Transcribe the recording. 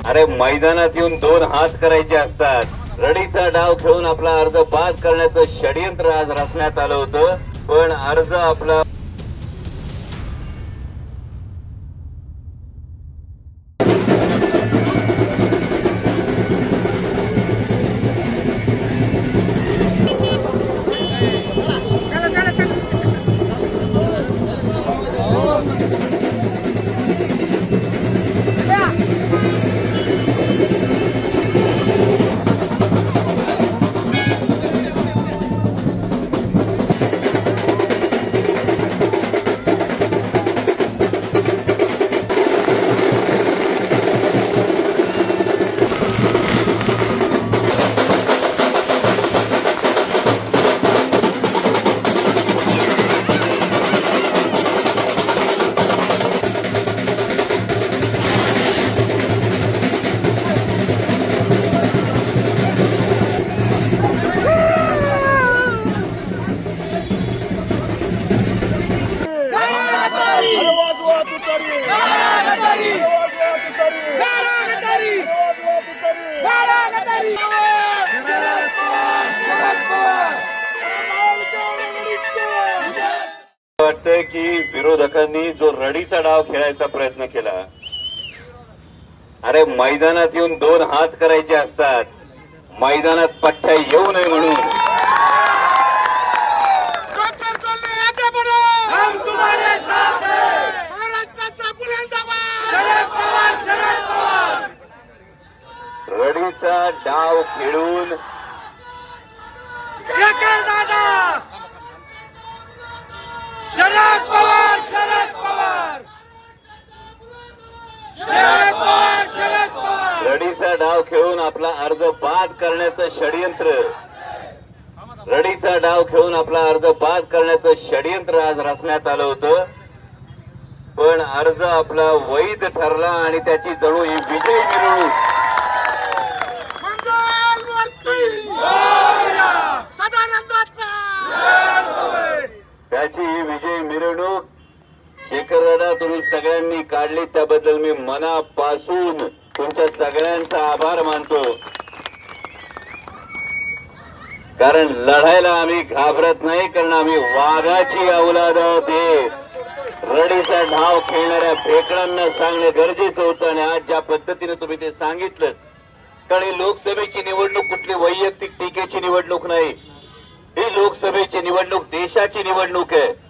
अरे मैदानात येऊन दोन हात करायचे असतात। रडीचा डाव खेळून आपला अर्ज बाद करण्याचं षडयंत्र आज रचण्यात आलं होतं, पण अर्ज आपला वाटतंय की विरोधकांनी जो रडीचा डाव खेळायचा प्रयत्न केला, अरे मैदानात येऊन दोन हात करायचे असतात, मैदानात पट्ट्या येऊ नये म्हणून रडीचा डाव खेळून शरद पवार शरद पवार शरद पवार शरद पवार रडीचा डाव खेळून आपला अर्ज बाद करण्याचं षडयंत्र, रडीचा डाव खेळून आपला अर्ज बाद करण्याचं षडयंत्र आज रचण्यात आलं होतं, पण अर्ज आपला वैध ठरला आणि त्याची जणू ही विजय मिरवणूक त्याची ही विजय मिरवणूक शेखरदादा तुम्ही सगळ्यांनी काढली, त्याबद्दल मी मनापासून तुमच्या सगळ्यांचा आभार मानतो। कारण लढायला आम्ही घाबरत नाही, कारण आम्ही वाघाची औलाद आहोत। रडीचा डाव खेळणाऱ्या भेकडांना सांगणं गरजेचं होतं आणि आज ज्या पद्धतीने तुम्ही ते सांगितलं, कारण ही लोकसभेची निवडणूक कुठली वैयक्तिक टीकेची निवडणूक नाही, ही लोकसभेची निवडणूक देशाची निवडणूक आहे।